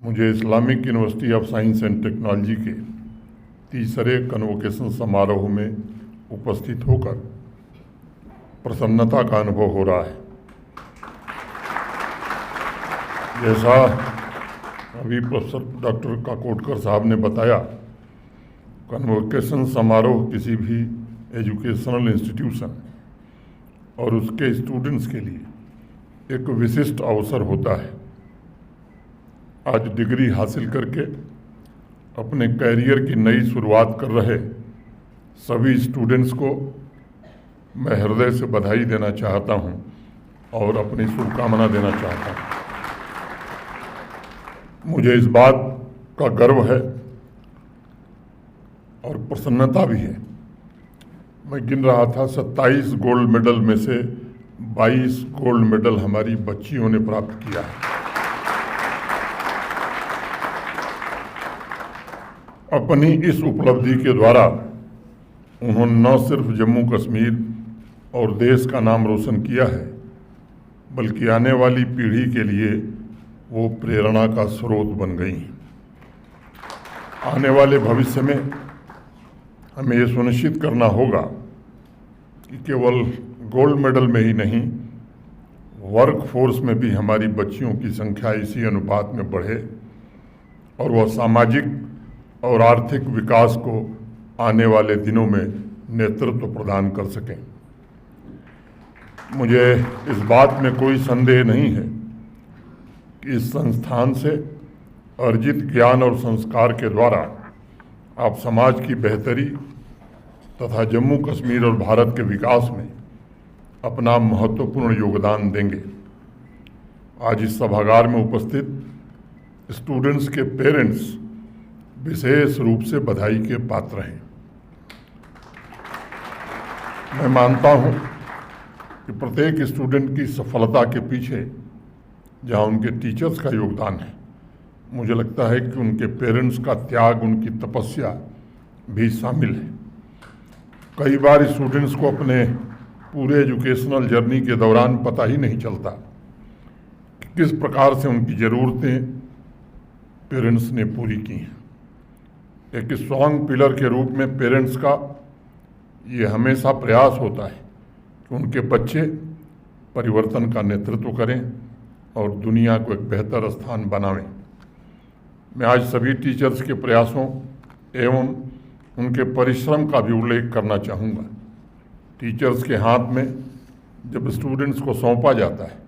मुझे Islamic university of science and technology के तीसरे कन्वोकेशन समारोह में उपस्थित होकर प्रसन्नता का अनुभव हो रहा है। जैसा अभी प्रोफेसर डॉक्टर काकोडकर साहब ने बताया, कन्वोकेशन समारोह किसी भी एजुकेशनल इंस्टीट्यूशन और उसके स्टूडेंट्स के लिए एक विशिष्ट अवसर होता है। आज डिग्री हासिल करके अपने कैरियर की नई शुरुआत कर रहे सभी स्टूडेंट्स को मैं हृदय से बधाई देना चाहता हूं और अपनी शुभकामना देना चाहता हूं। मुझे इस बात का गर्व है और प्रसन्नता भी है। मैं गिन रहा था, 27 गोल्ड मेडल में से 22 गोल्ड मेडल हमारी बच्चियों ने प्राप्त किया है। अपनी इस उपलब्धि के द्वारा उन्होंने न सिर्फ जम्मू कश्मीर और देश का नाम रोशन किया है, बल्कि आने वाली पीढ़ी के लिए वो प्रेरणा का स्रोत बन गई हैं। आने वाले भविष्य में हमें ये सुनिश्चित करना होगा कि केवल गोल्ड मेडल में ही नहीं, वर्क फोर्स में भी हमारी बच्चियों की संख्या इसी अनुपात में बढ़े और वह सामाजिक और आर्थिक विकास को आने वाले दिनों में नेतृत्व प्रदान कर सकें। मुझे इस बात में कोई संदेह नहीं है कि इस संस्थान से अर्जित ज्ञान और संस्कार के द्वारा आप समाज की बेहतरी तथा जम्मू कश्मीर और भारत के विकास में अपना महत्वपूर्ण योगदान देंगे। आज इस सभागार में उपस्थित स्टूडेंट्स के पेरेंट्स विशेष रूप से बधाई के पात्र हैं। मैं मानता हूं कि प्रत्येक स्टूडेंट की सफलता के पीछे जहां उनके टीचर्स का योगदान है, मुझे लगता है कि उनके पेरेंट्स का त्याग, उनकी तपस्या भी शामिल है। कई बार स्टूडेंट्स को अपने पूरे एजुकेशनल जर्नी के दौरान पता ही नहीं चलता कि किस प्रकार से उनकी ज़रूरतें पेरेंट्स ने पूरी की हैं। एक स्ट्रॉन्ग पिलर के रूप में पेरेंट्स का ये हमेशा प्रयास होता है कि उनके बच्चे परिवर्तन का नेतृत्व करें और दुनिया को एक बेहतर स्थान बनावें। मैं आज सभी टीचर्स के प्रयासों एवं उनके परिश्रम का भी उल्लेख करना चाहूँगा। टीचर्स के हाथ में जब स्टूडेंट्स को सौंपा जाता है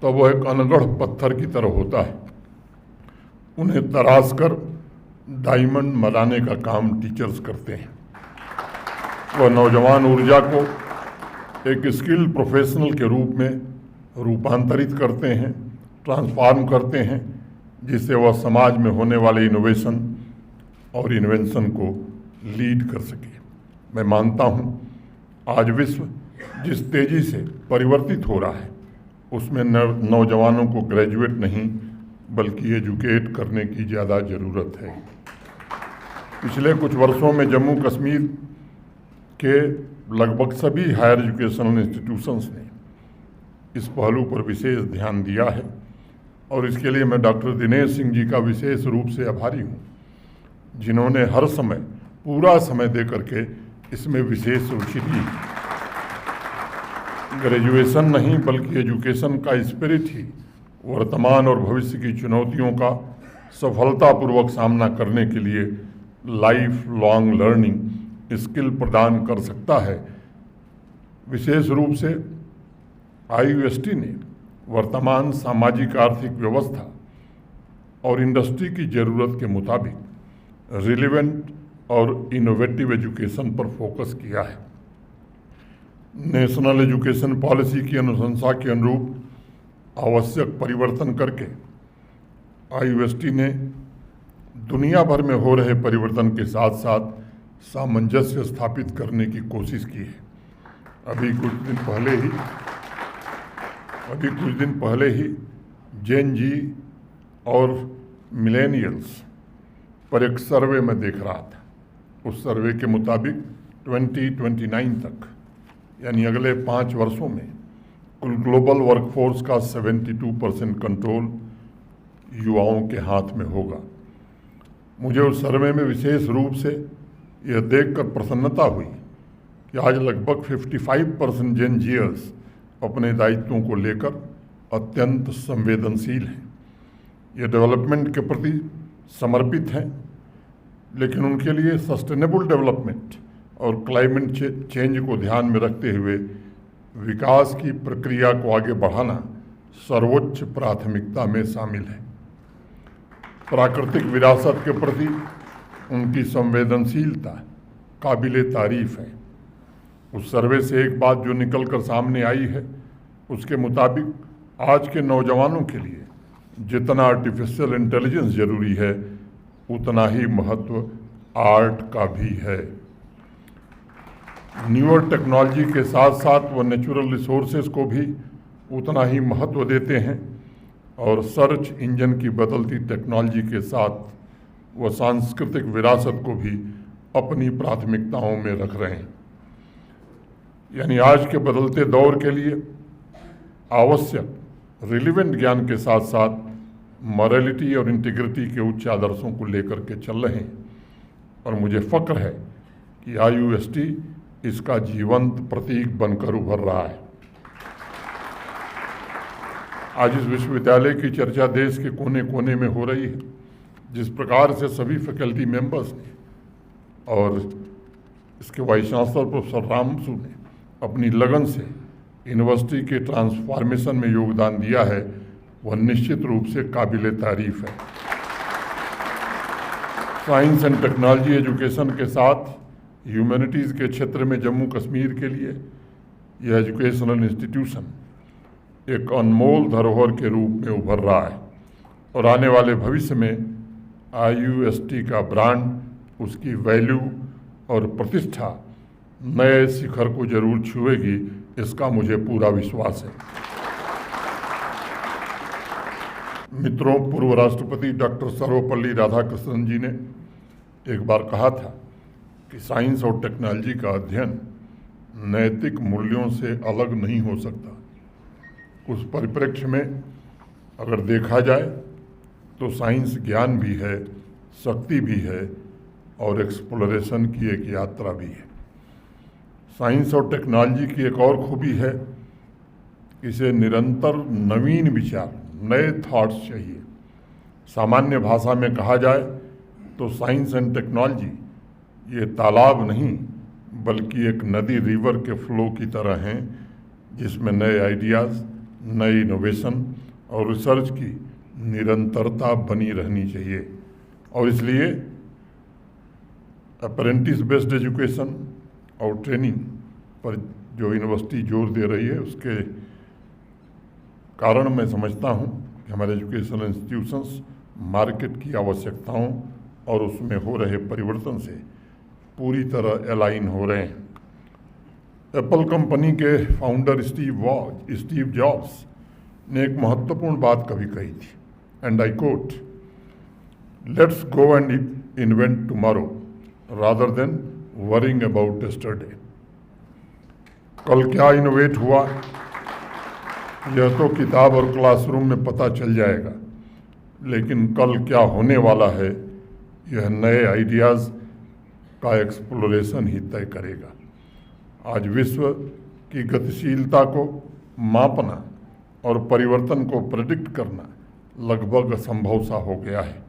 तो वह एक अनगढ़ पत्थर की तरह होता है। उन्हें तराश कर डायमंड बनाने का काम टीचर्स करते हैं। वह नौजवान ऊर्जा को एक स्किल्ड प्रोफेशनल के रूप में रूपांतरित करते हैं, ट्रांसफॉर्म करते हैं, जिससे वह समाज में होने वाले इनोवेशन और इन्वेंशन को लीड कर सके। मैं मानता हूं आज विश्व जिस तेजी से परिवर्तित हो रहा है, उसमें नौजवानों को ग्रेजुएट नहीं बल्कि एजुकेट करने की ज़्यादा ज़रूरत है। पिछले कुछ वर्षों में जम्मू कश्मीर के लगभग सभी हायर एजुकेशनल इंस्टीट्यूशंस ने इस पहलू पर विशेष ध्यान दिया है और इसके लिए मैं डॉक्टर दिनेश सिंह जी का विशेष रूप से आभारी हूँ, जिन्होंने हर समय पूरा समय दे करके इसमें विशेष रुचि ली। ग्रेजुएशन नहीं बल्कि एजुकेशन का स्पिरिट ही वर्तमान और भविष्य की चुनौतियों का सफलतापूर्वक सामना करने के लिए लाइफ लॉन्ग लर्निंग स्किल प्रदान कर सकता है। विशेष रूप से IUST ने वर्तमान सामाजिक आर्थिक व्यवस्था और इंडस्ट्री की ज़रूरत के मुताबिक रिलेवेंट और इनोवेटिव एजुकेशन पर फोकस किया है। नेशनल एजुकेशन पॉलिसी की अनुशंसा के अनुरूप आवश्यक परिवर्तन करके IUST ने दुनिया भर में हो रहे परिवर्तन के साथ साथ सामंजस्य स्थापित करने की कोशिश की है। अभी कुछ दिन पहले ही जेन जी और मिलेनियल्स पर एक सर्वे में देख रहा था। उस सर्वे के मुताबिक 2029 तक यानी अगले 5 वर्षों में कुल ग्लोबल वर्कफोर्स का 72% कंट्रोल युवाओं के हाथ में होगा। मुझे उस सर्वे में विशेष रूप से यह देखकर प्रसन्नता हुई कि आज लगभग 55% जेन जीयर्स अपने दायित्वों को लेकर अत्यंत संवेदनशील हैं। ये डेवलपमेंट के प्रति समर्पित हैं, लेकिन उनके लिए सस्टेनेबल डेवलपमेंट और क्लाइमेट चेंज को ध्यान में रखते हुए विकास की प्रक्रिया को आगे बढ़ाना सर्वोच्च प्राथमिकता में शामिल है। प्राकृतिक विरासत के प्रति उनकी संवेदनशीलता काबिले तारीफ है। उस सर्वे से एक बात जो निकल कर सामने आई है, उसके मुताबिक आज के नौजवानों के लिए जितना आर्टिफिशियल इंटेलिजेंस जरूरी है, उतना ही महत्व आर्ट का भी है। न्यूअर टेक्नोलॉजी के साथ साथ वो नेचुरल रिसोर्सेज को भी उतना ही महत्व देते हैं और सर्च इंजन की बदलती टेक्नोलॉजी के साथ वो सांस्कृतिक विरासत को भी अपनी प्राथमिकताओं में रख रहे हैं। यानी आज के बदलते दौर के लिए आवश्यक रिलेवेंट ज्ञान के साथ साथ मॉरलिटी और इंटीग्रिटी के उच्च आदर्शों को लेकर के चल रहे हैं और मुझे फक्र है कि IUST इसका जीवंत प्रतीक बनकर उभर रहा है। आज इस विश्वविद्यालय की चर्चा देश के कोने कोने में हो रही है। जिस प्रकार से सभी फैकल्टी मेंबर्स ने और इसके वाइस चांसलर प्रोफेसर रामसू ने अपनी लगन से यूनिवर्सिटी के ट्रांसफॉर्मेशन में योगदान दिया है, वह निश्चित रूप से काबिले तारीफ है। साइंस एंड टेक्नोलॉजी एजुकेशन के साथ ह्यूमैनिटीज़ के क्षेत्र में जम्मू कश्मीर के लिए यह एजुकेशनल इंस्टीट्यूशन एक अनमोल धरोहर के रूप में उभर रहा है और आने वाले भविष्य में IUST का ब्रांड, उसकी वैल्यू और प्रतिष्ठा नए शिखर को जरूर छुएगी, इसका मुझे पूरा विश्वास है। मित्रों, पूर्व राष्ट्रपति डॉक्टर सर्वपल्ली राधाकृष्णन जी ने एक बार कहा था कि साइंस और टेक्नोलॉजी का अध्ययन नैतिक मूल्यों से अलग नहीं हो सकता। उस परिप्रेक्ष्य में अगर देखा जाए तो साइंस ज्ञान भी है, शक्ति भी है और एक्सप्लोरेशन की एक यात्रा भी है। साइंस और टेक्नोलॉजी की एक और खूबी है, इसे निरंतर नवीन विचार, नए थॉट्स चाहिए। सामान्य भाषा में कहा जाए तो साइंस एंड टेक्नोलॉजी ये तालाब नहीं बल्कि एक नदी, रिवर के फ्लो की तरह हैं, जिसमें नए आइडियाज़, नई इनोवेशन और रिसर्च की निरंतरता बनी रहनी चाहिए। और इसलिए अप्रेंटिस बेस्ड एजुकेशन और ट्रेनिंग पर जो यूनिवर्सिटी जोर दे रही है, उसके कारण मैं समझता हूँ कि हमारे एजुकेशनल इंस्टीट्यूशंस मार्केट की आवश्यकताओं और उसमें हो रहे परिवर्तन से पूरी तरह अलाइन हो रहे हैं। एप्पल कंपनी के फाउंडर स्टीव जॉब्स ने एक महत्वपूर्ण बात कभी कही थी, and I coat, let's go and invent tomorrow rather than worrying about yesterday. कल क्या इनोवेट हुआ यह तो किताब और क्लासरूम में पता चल जाएगा, लेकिन कल क्या होने वाला है यह नए आइडियाज़ का एक्सप्लोरेशन ही तय करेगा। आज विश्व की गतिशीलता को मापना और परिवर्तन को प्रेडिक्ट करना लगभग असंभव सा हो गया है।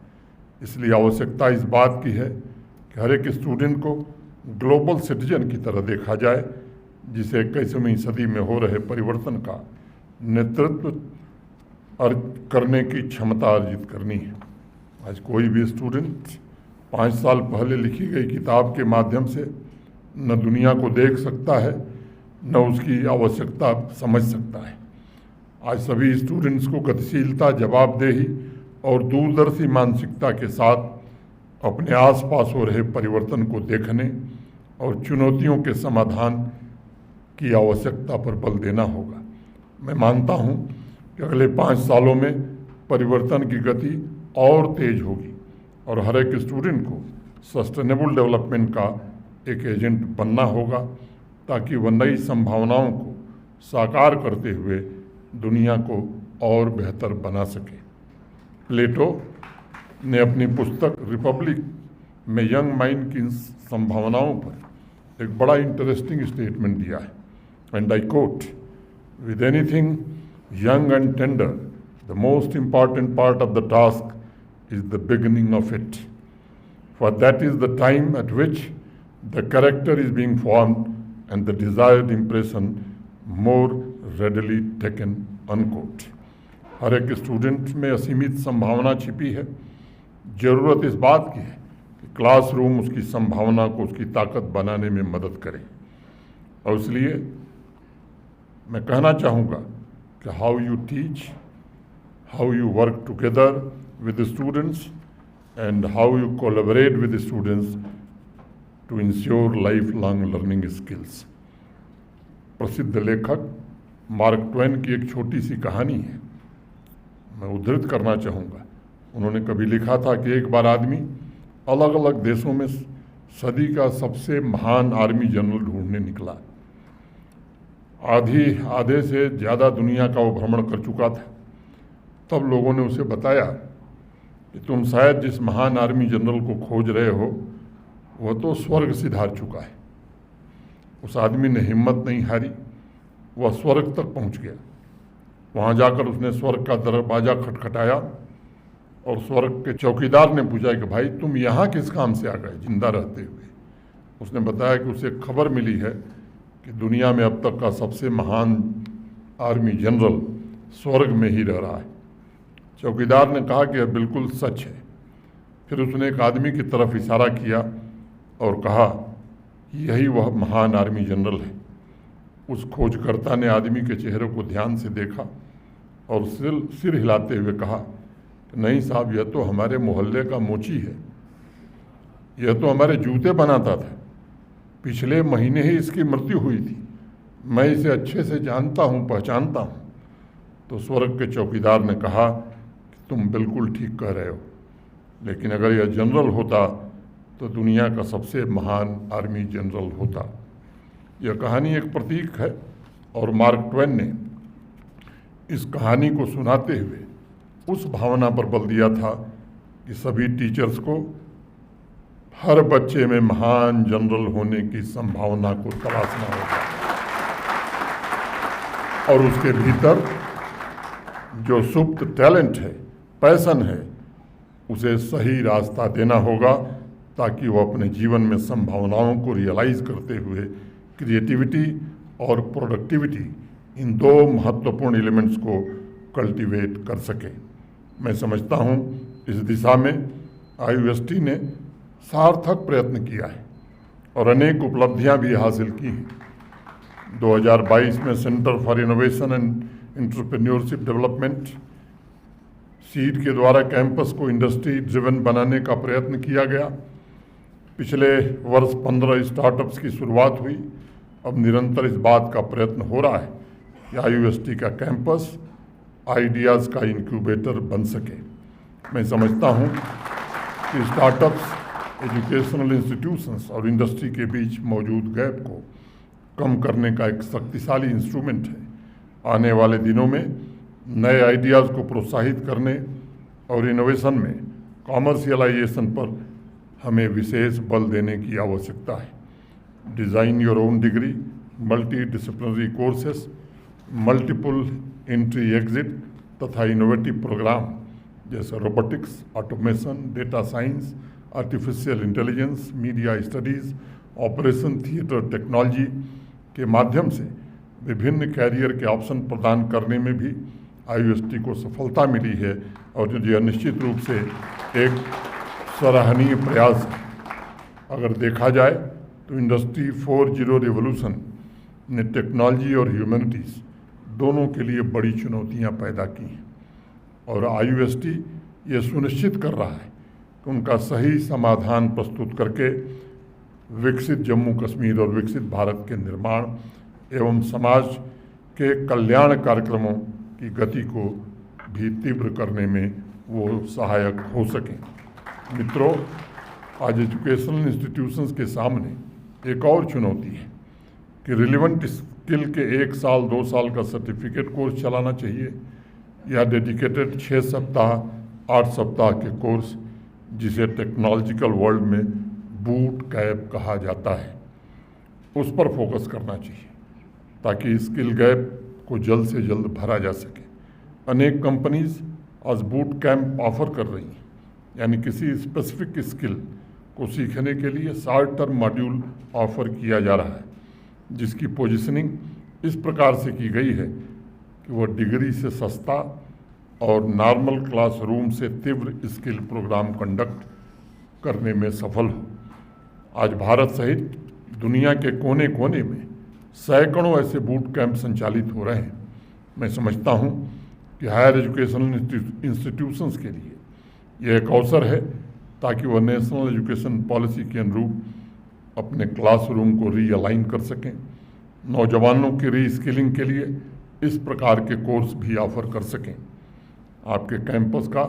इसलिए आवश्यकता इस बात की है कि हर एक स्टूडेंट को ग्लोबल सिटीजन की तरह देखा जाए, जिसे 21वीं सदी में हो रहे परिवर्तन का नेतृत्व करने की क्षमता अर्जित करनी है। आज कोई भी स्टूडेंट 5 साल पहले लिखी गई किताब के माध्यम से न दुनिया को देख सकता है, न उसकी आवश्यकता समझ सकता है। आज सभी स्टूडेंट्स को गतिशीलता, जवाबदेही और दूरदर्शी मानसिकता के साथ अपने आसपास हो रहे परिवर्तन को देखने और चुनौतियों के समाधान की आवश्यकता पर बल देना होगा। मैं मानता हूं कि अगले 5 सालों में परिवर्तन की गति और तेज होगी और हर एक स्टूडेंट को सस्टेनेबल डेवलपमेंट का एक एजेंट बनना होगा, ताकि वह नई संभावनाओं को साकार करते हुए दुनिया को और बेहतर बना सके। प्लेटो ने अपनी पुस्तक रिपब्लिक में यंग माइंड की संभावनाओं पर एक बड़ा इंटरेस्टिंग स्टेटमेंट दिया है, and I quote, with anything young and tender the most important part of the task is the beginning of it, for that is the time at which the character is being formed and the desired impression more readily taken, unquote. हर एक student में असीमित संभावना छिपी है। ज़रूरत इस बात की है कि क्लासरूम उसकी संभावना को उसकी ताकत बनाने में मदद करे। और इसलिए मैं कहना चाहूँगा कि how you teach, how you work together with students and how you collaborate with students to ensure life long learning skills. प्रसिद्ध लेखक मार्क ट्वेन की एक छोटी सी कहानी है, मैं उद्धृत करना चाहूँगा। उन्होंने कभी लिखा था कि एक बार आदमी अलग अलग देशों में सदी का सबसे महान आर्मी जनरल ढूंढने निकला। आधे से ज़्यादा दुनिया का वो भ्रमण कर चुका था। तब लोगों ने उसे बताया कि तुम शायद जिस महान आर्मी जनरल को खोज रहे हो वह तो स्वर्ग सिधार चुका है। उस आदमी ने हिम्मत नहीं हारी, वह स्वर्ग तक पहुंच गया। वहां जाकर उसने स्वर्ग का दरवाजा खटखटाया और स्वर्ग के चौकीदार ने पूछा कि भाई तुम यहाँ किस काम से आ गए जिंदा रहते हुए। उसने बताया कि उसे खबर मिली है कि दुनिया में अब तक का सबसे महान आर्मी जनरल स्वर्ग में ही रह रहा है। चौकीदार ने कहा कि यह बिल्कुल सच है। फिर उसने एक आदमी की तरफ इशारा किया और कहा यही वह महान आर्मी जनरल है। उस खोजकर्ता ने आदमी के चेहरे को ध्यान से देखा और सिर हिलाते हुए कहा, नहीं साहब, यह तो हमारे मोहल्ले का मोची है, यह तो हमारे जूते बनाता था, पिछले महीने ही इसकी मृत्यु हुई थी, मैं इसे अच्छे से जानता हूँ, पहचानता हूँ। तो स्वर्ग के चौकीदार ने कहा कि तुम बिल्कुल ठीक कह रहे हो, लेकिन अगर यह जनरल होता तो दुनिया का सबसे महान आर्मी जनरल होता। यह कहानी एक प्रतीक है और मार्क ट्वेन ने इस कहानी को सुनाते हुए उस भावना पर बल दिया था कि सभी टीचर्स को हर बच्चे में महान जनरल होने की संभावना को तलाशना होगा और उसके भीतर जो सुप्त टैलेंट है, पैशन है, उसे सही रास्ता देना होगा ताकि वो अपने जीवन में संभावनाओं को रियलाइज करते हुए क्रिएटिविटी और प्रोडक्टिविटी, इन दो महत्वपूर्ण एलिमेंट्स को कल्टीवेट कर सके। मैं समझता हूँ इस दिशा में IUST ने सार्थक प्रयत्न किया है और अनेक उपलब्धियाँ भी हासिल की हैं। 2022 में centre for innovation and entrepreneurship development seed के द्वारा कैंपस को इंडस्ट्री ड्रिवन बनाने का प्रयत्न किया गया। पिछले वर्ष 15 स्टार्टअप्स की शुरुआत हुई। अब निरंतर इस बात का प्रयत्न हो रहा है कि IUST का कैंपस आइडियाज़ का इंक्यूबेटर बन सके। मैं समझता हूँ कि स्टार्टअप्स, एजुकेशनल इंस्टीट्यूशंस और इंडस्ट्री के बीच मौजूद गैप को कम करने का एक शक्तिशाली इंस्ट्रूमेंट है। आने वाले दिनों में नए आइडियाज़ को प्रोत्साहित करने और इनोवेशन में कॉमर्शियलाइजेशन पर हमें विशेष बल देने की आवश्यकता है। Design your own degree, multi disciplinary courses, multiple entry exit तथा इनोवेटिव प्रोग्राम जैसे robotics, automation, data science, artificial intelligence, media studies, operation theatre technology के माध्यम से विभिन्न कैरियर के ऑप्शन प्रदान करने में भी IUST को सफलता मिली है और यह निश्चित रूप से एक सराहनीय प्रयास है। अगर देखा जाए तो इंडस्ट्री 4.0 रिवोल्यूशन ने टेक्नोलॉजी और ह्यूमैनिटीज़ दोनों के लिए बड़ी चुनौतियां पैदा की हैं और IUST ये सुनिश्चित कर रहा है कि उनका सही समाधान प्रस्तुत करके विकसित जम्मू कश्मीर और विकसित भारत के निर्माण एवं समाज के कल्याण कार्यक्रमों की गति को भी तीव्र करने में वो सहायक हो सकें। मित्रों, आज एजुकेशनल इंस्टीट्यूशंस के सामने एक और चुनौती है कि रिलेवेंट स्किल के 1 साल 2 साल का सर्टिफिकेट कोर्स चलाना चाहिए या डेडिकेटेड 6 सप्ताह 8 सप्ताह के कोर्स जिसे टेक्नोलॉजिकल वर्ल्ड में बूट कैंप कहा जाता है, उस पर फोकस करना चाहिए ताकि स्किल गैप को जल्द से जल्द भरा जा सके। अनेक कंपनीज आज बूट कैंप ऑफर कर रही हैं, यानी किसी स्पेसिफिक स्किल को सीखने के लिए शॉर्ट टर्म मॉड्यूल ऑफर किया जा रहा है, जिसकी पोजीशनिंग इस प्रकार से की गई है कि वह डिग्री से सस्ता और नॉर्मल क्लासरूम से तीव्र स्किल प्रोग्राम कंडक्ट करने में सफल हो। आज भारत सहित दुनिया के कोने कोने में सैकड़ों ऐसे बूट कैंप संचालित हो रहे हैं। मैं समझता हूं कि हायर एजुकेशनल इंस्टीट्यूशंस के लिए यह एक अवसर है ताकि वह नेशनल एजुकेशन पॉलिसी के अनुरूप अपने क्लासरूम को रीअलाइन कर सकें। नौजवानों की रीस्किलिंग के लिए इस प्रकार के कोर्स भी ऑफर कर सकें। आपके कैंपस का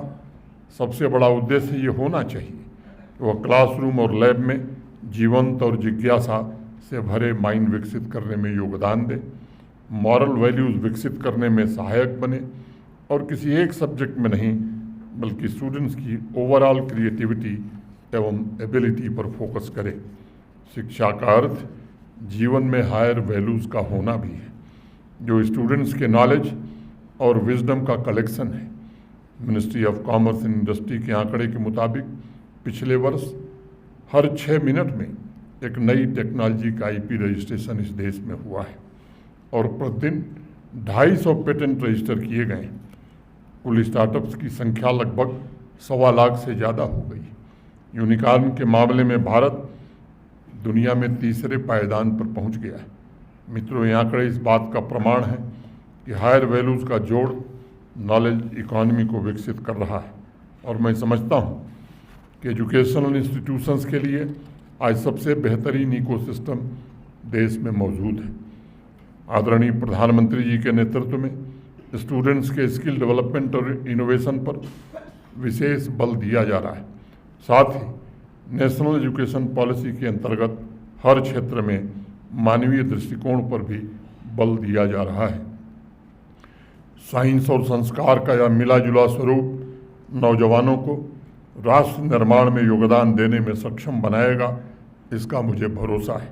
सबसे बड़ा उद्देश्य ये होना चाहिए कि वह क्लासरूम और लैब में जीवंत और जिज्ञासा से भरे माइंड विकसित करने में योगदान दे, मॉरल वैल्यूज़ विकसित करने में सहायक बने और किसी एक सब्जेक्ट में नहीं बल्कि स्टूडेंट्स की ओवरऑल क्रिएटिविटी एवं एबिलिटी पर फोकस करे। शिक्षा का अर्थ जीवन में हायर वैल्यूज़ का होना भी है, जो स्टूडेंट्स के नॉलेज और विजडम का कलेक्शन है। Ministry of commerce and industry के आंकड़े के मुताबिक पिछले वर्ष हर 6 मिनट में एक नई टेक्नोलॉजी का IP रजिस्ट्रेशन इस देश में हुआ है और प्रतिदिन 250 पेटेंट रजिस्टर किए गए हैं। कुल स्टार्टअप्स की संख्या लगभग 1.25 लाख से ज़्यादा हो गई। यूनिकॉर्न के मामले में भारत दुनिया में तीसरे पायदान पर पहुंच गया है। मित्रों, ये आंकड़े इस बात का प्रमाण है कि हायर वैल्यूज़ का जोड़ नॉलेज इकोनॉमी को विकसित कर रहा है और मैं समझता हूं कि एजुकेशनल इंस्टीट्यूशंस के लिए आज सबसे बेहतरीन इकोसिस्टम देश में मौजूद है। आदरणीय प्रधानमंत्री जी के नेतृत्व में स्टूडेंट्स के स्किल डेवलपमेंट और इनोवेशन पर विशेष बल दिया जा रहा है। साथ ही नेशनल एजुकेशन पॉलिसी के अंतर्गत हर क्षेत्र में मानवीय दृष्टिकोण पर भी बल दिया जा रहा है। साइंस और संस्कार का यह मिला जुला स्वरूप नौजवानों को राष्ट्र निर्माण में योगदान देने में सक्षम बनाएगा, इसका मुझे भरोसा है।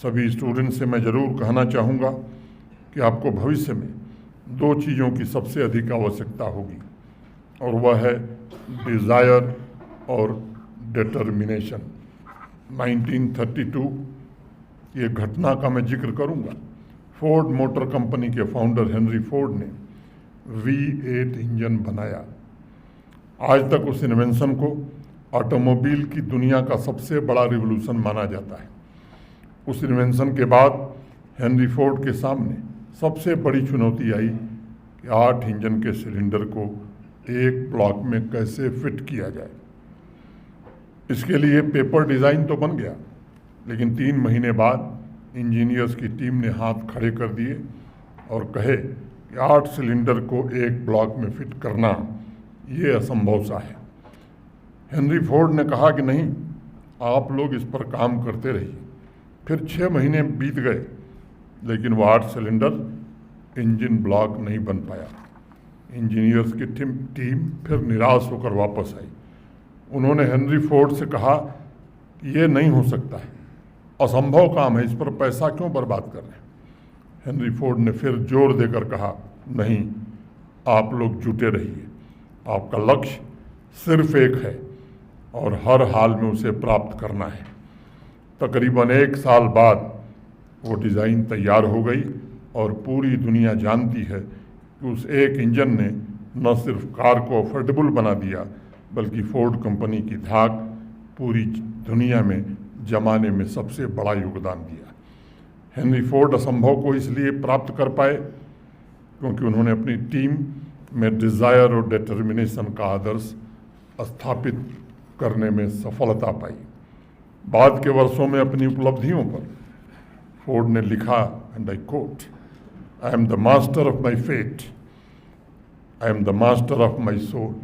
सभी स्टूडेंट्स से मैं ज़रूर कहना चाहूँगा कि आपको भविष्य में 2 चीज़ों की सबसे अधिक आवश्यकता होगी और वह है डिज़ायर और डिटर्मिनेशन। 1932 ये घटना का मैं जिक्र करूँगा। फोर्ड मोटर कंपनी के फाउंडर हेनरी फोर्ड ने V8 इंजन बनाया। आज तक उस इन्वेंशन को ऑटोमोबाइल की दुनिया का सबसे बड़ा रिवोल्यूशन माना जाता है। उस इन्वेंशन के बाद हेनरी फोर्ड के सामने सबसे बड़ी चुनौती आई कि 8 इंजन के सिलेंडर को एक ब्लॉक में कैसे फिट किया जाए। इसके लिए पेपर डिज़ाइन तो बन गया, लेकिन 3 महीने बाद इंजीनियर्स की टीम ने हाथ खड़े कर दिए और कहे कि 8 सिलेंडर को एक ब्लॉक में फिट करना ये असंभव सा है। हेनरी फोर्ड ने कहा कि नहीं, आप लोग इस पर काम करते रहिए। फिर 6 महीने बीत गए, लेकिन वो 8 सिलेंडर इंजन ब्लॉक नहीं बन पाया। इंजीनियर्स की टीम फिर निराश होकर वापस आई। उन्होंने हेनरी फोर्ड से कहा कि ये नहीं हो सकता है, असंभव काम है, इस पर पैसा क्यों बर्बाद कर रहे हैं। हेनरी फोर्ड ने फिर जोर देकर कहा, नहीं, आप लोग जुटे रहिए, आपका लक्ष्य सिर्फ एक है और हर हाल में उसे प्राप्त करना है। तकरीबन 1 साल बाद वो डिज़ाइन तैयार हो गई और पूरी दुनिया जानती है कि उस एक इंजन ने न सिर्फ कार को अफोर्डेबल बना दिया, बल्कि फोर्ड कंपनी की धाक पूरी दुनिया में जमाने में सबसे बड़ा योगदान दिया। हेनरी फोर्ड असंभव को इसलिए प्राप्त कर पाए क्योंकि उन्होंने अपनी टीम में डिज़ायर और डिटर्मिनेशन का आदर्श स्थापित करने में सफलता पाई। बाद के वर्षों में अपनी उपलब्धियों पर फोर्ड ने लिखा, and I quote, I am the master of my fate, I am the master of my soul.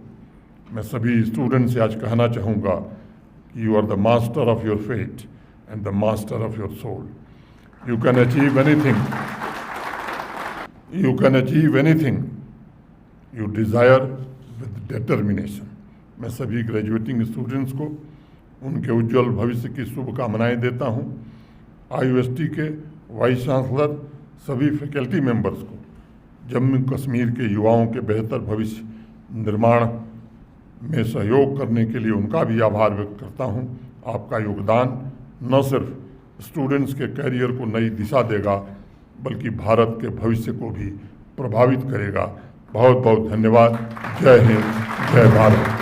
मैं सभी स्टूडेंट से आज कहना चाहूँगा कि you are the master of your fate and the master of your soul. You can achieve anything, you can achieve anything you desire with determination. मैं सभी graduating students को उनके उज्जवल भविष्य की शुभकामनाएं देता हूं। IUST के वाइस चांसलर, सभी फैकल्टी मेंबर्स को जम्मू कश्मीर के युवाओं के बेहतर भविष्य निर्माण में सहयोग करने के लिए उनका भी आभार व्यक्त करता हूं। आपका योगदान न सिर्फ स्टूडेंट्स के करियर को नई दिशा देगा बल्कि भारत के भविष्य को भी प्रभावित करेगा। बहुत बहुत धन्यवाद। जय हिंद, जय भारत।